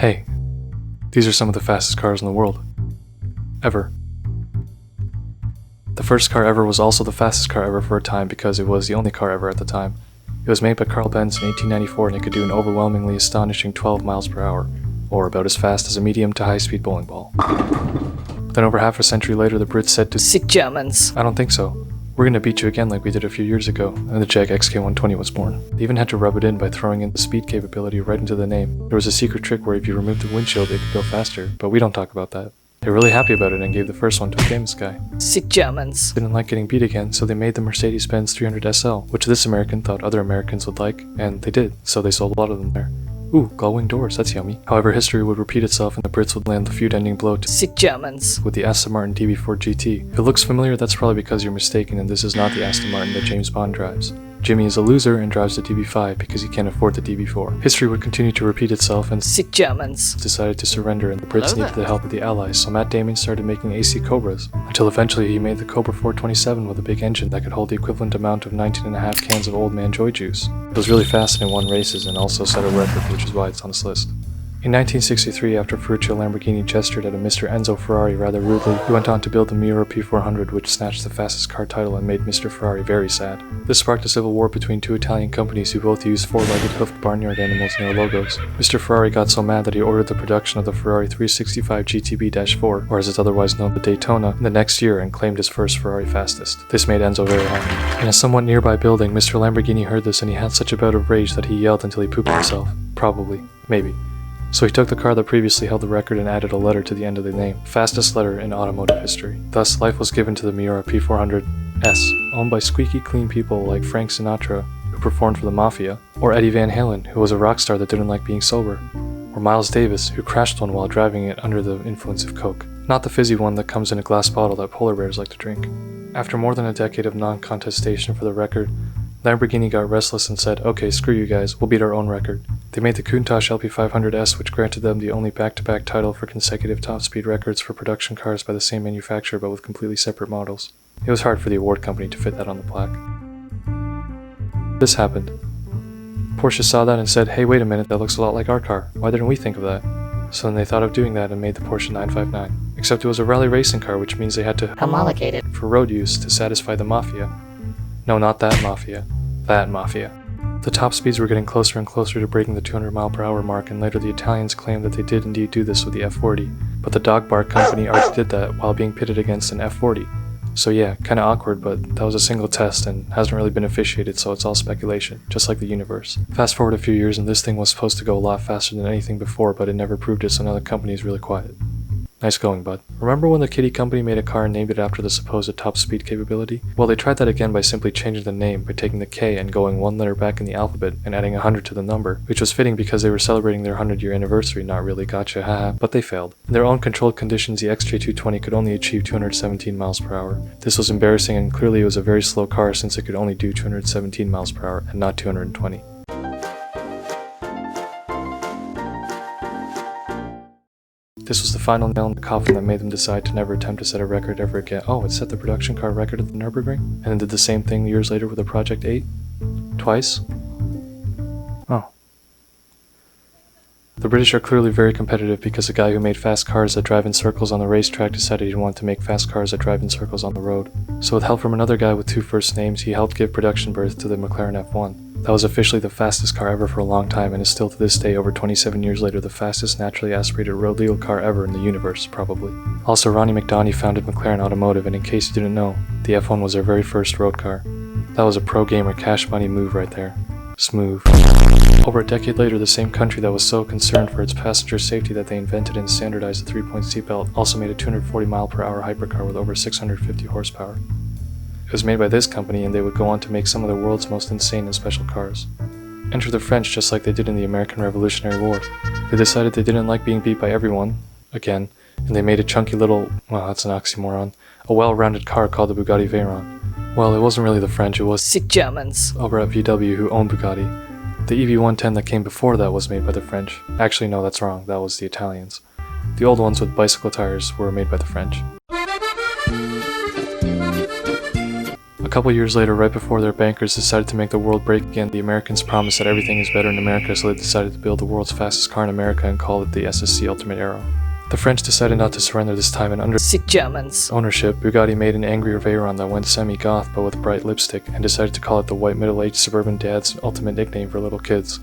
Hey, these are some of the fastest cars in the world. Ever. The first car ever was also the fastest car ever for a time because it was the only car ever at the time. It was made by Carl Benz in 1894 and it could do an overwhelmingly astonishing 12 miles per hour, or about as fast as a medium to high-speed bowling ball. Then over half a century later the Brits said to Sick Germans. I don't think so. We're gonna beat you again like we did a few years ago, and the Jag XK120 was born. They even had to rub it in by throwing in the speed capability right into the name. There was a secret trick where if you removed the windshield it could go faster, but we don't talk about that. They were really happy about it and gave the first one to a famous guy. Sick Germans. Didn't like getting beat again, so they made the Mercedes-Benz 300 SL, which this American thought other Americans would like, and they did, so they sold a lot of them there. Ooh, gull-wing doors, that's yummy. However, history would repeat itself and the Brits would land the feud-ending blow to Sick Germans. with the Aston Martin DB4 GT. If it looks familiar, that's probably because you're mistaken and this is not the Aston Martin that James Bond drives. Jimmy is a loser and drives the DB5 because he can't afford the DB4. History would continue to repeat itself and Sick Germans decided to surrender and the Brits needed the help of the Allies, so Matt Damon started making AC Cobras, until eventually he made the Cobra 427 with a big engine that could hold the equivalent amount of 19.5 cans of Old Man Joy juice. It was really fast and it won races and also set a record, which is why it's on this list. In 1963, after Ferruccio Lamborghini gestured at a Mr. Enzo Ferrari rather rudely, he went on to build the Miura P400, which snatched the fastest car title and made Mr. Ferrari very sad. This sparked a civil war between two Italian companies who both used four-legged hoofed barnyard animals in their logos. Mr. Ferrari got so mad that he ordered the production of the Ferrari 365 GTB-4, or as it's otherwise known, the Daytona, the next year and claimed his first Ferrari fastest. This made Enzo very happy. In a somewhat nearby building, Mr. Lamborghini heard this and he had such a bout of rage that he yelled until he pooped himself. Probably. Maybe. So he took the car that previously held the record and added a letter to the end of the name, fastest letter in automotive history. Thus, life was given to the Miura P400s, owned by squeaky clean people like Frank Sinatra, who performed for the Mafia, or Eddie Van Halen, who was a rock star that didn't like being sober, or Miles Davis, who crashed one while driving it under the influence of coke. Not the fizzy one that comes in a glass bottle that polar bears like to drink. After more than a decade of non-contestation for the record, Lamborghini got restless and said, okay, screw you guys, we'll beat our own record. They made the Countach LP500S, which granted them the only back-to-back title for consecutive top-speed records for production cars by the same manufacturer but with completely separate models. It was hard for the award company to fit that on the plaque. This happened. Porsche saw that and said, hey, wait a minute, that looks a lot like our car. Why didn't we think of that? So then they thought of doing that and made the Porsche 959. Except it was a rally racing car, which means they had to homologate it for road use to satisfy the Mafia. No, not that Mafia. That Mafia. The top speeds were getting closer and closer to breaking the 200 mile per hour mark, and later the Italians claimed that they did indeed do this with the F40, but the dog bark company already did that while being pitted against an F40. So yeah, kinda awkward, but that was a single test and hasn't really been officiated, so it's all speculation, just like the universe. Fast forward a few years and this thing was supposed to go a lot faster than anything before, but it never proved it, so now the company is really quiet. Nice going, bud. Remember when the Kitty company made a car and named it after the supposed top speed capability? Well, they tried that again by simply changing the name by taking the K and going one letter back in the alphabet and adding 100 to the number, which was fitting because they were celebrating their 100-year anniversary, not really, gotcha, haha, but they failed. In their own controlled conditions, the XJ220 could only achieve 217 miles per hour. This was embarrassing and clearly it was a very slow car since it could only do 217 miles per hour and not 220. This was the final nail in the coffin that made them decide to never attempt to set a record ever again. Oh, it set the production car record at the Nürburgring? And then did the same thing years later with the Project 8? Twice? Oh. The British are clearly very competitive because a guy who made fast cars that drive in circles on the racetrack decided he wanted to make fast cars that drive in circles on the road. So with help from another guy with two first names, he helped give production birth to the Mclaren F1. That was officially the fastest car ever for a long time and is still to this day, over 27 years later, the fastest naturally aspirated road legal car ever in the universe, probably. Also, Ronnie McDonagh founded McLaren Automotive, and in case you didn't know, the F1 was their very first road car. That was a pro-gamer cash money move right there. Smooth. Over a decade later, the same country that was so concerned for its passenger safety that they invented and standardized the 3-point seatbelt also made a 240 mile per hour hypercar with over 650 horsepower. It was made by this company and they would go on to make some of the world's most insane and special cars. Enter the French just like they did in the American Revolutionary War. They decided they didn't like being beat by everyone, again, and they made a chunky little, well, that's an oxymoron, a well-rounded car called the Bugatti Veyron. Well, it wasn't really the French, it was Sick Germans over at VW who owned Bugatti. The EV110 that came before that was made by the French. Actually, no, that's wrong, that was the Italians. The old ones with bicycle tires were made by the French. couple years later, right before their bankers decided to make the world break again, the Americans promised that everything is better in America, so they decided to build the world's fastest car in America and call it the SSC Ultimate Aero. The French decided not to surrender this time, and under Sick Germans. ownership, Bugatti made an angrier Veyron that went semi-goth but with bright lipstick, and decided to call it the white middle-aged suburban dad's ultimate nickname for little kids,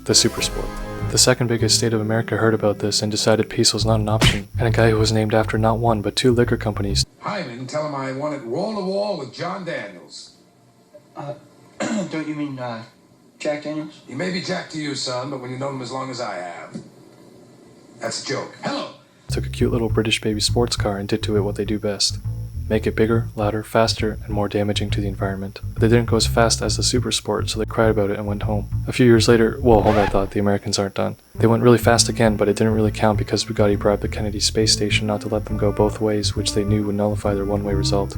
the Supersport. The second biggest state of America heard about this and decided peace was not an option, and a guy who was named after not one but two liquor companies. Hyman, tell him I want it wall to wall with John Daniels. Don't you mean, Jack Daniels? He may be Jack to you, son, but when you've known him as long as I have, that's a joke. Hello! Took a cute little British baby sports car and did to it what they do best. Make it bigger, louder, faster, and more damaging to the environment. But they didn't go as fast as the Supersport, so they cried about it and went home. A few years later, well, hold that thought, the Americans aren't done. They went really fast again, but it didn't really count because Bugatti bribed the Kennedy space station not to let them go both ways, which they knew would nullify their one-way result.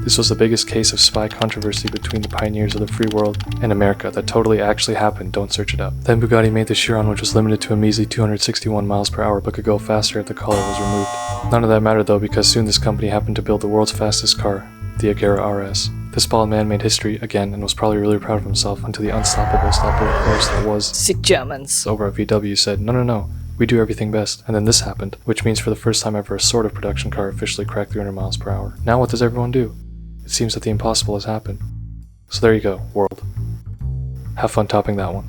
This was the biggest case of spy controversy between the pioneers of the free world and America that totally actually happened, don't search it up. Then Bugatti made the Chiron, which was limited to a measly 261 miles per hour but could go faster if the collar was removed. None of that mattered though, because soon this company happened to build the world's fastest car, the Agera RS. This bald man made history again and was probably really proud of himself until the unstoppable stoppable force that was Sick Germans. over at VW said, no, we do everything best. And then this happened, which means for the first time ever a sort of production car officially cracked 300 miles per hour. Now what does everyone do? It seems that the impossible has happened. So there you go, world. Have fun topping that one.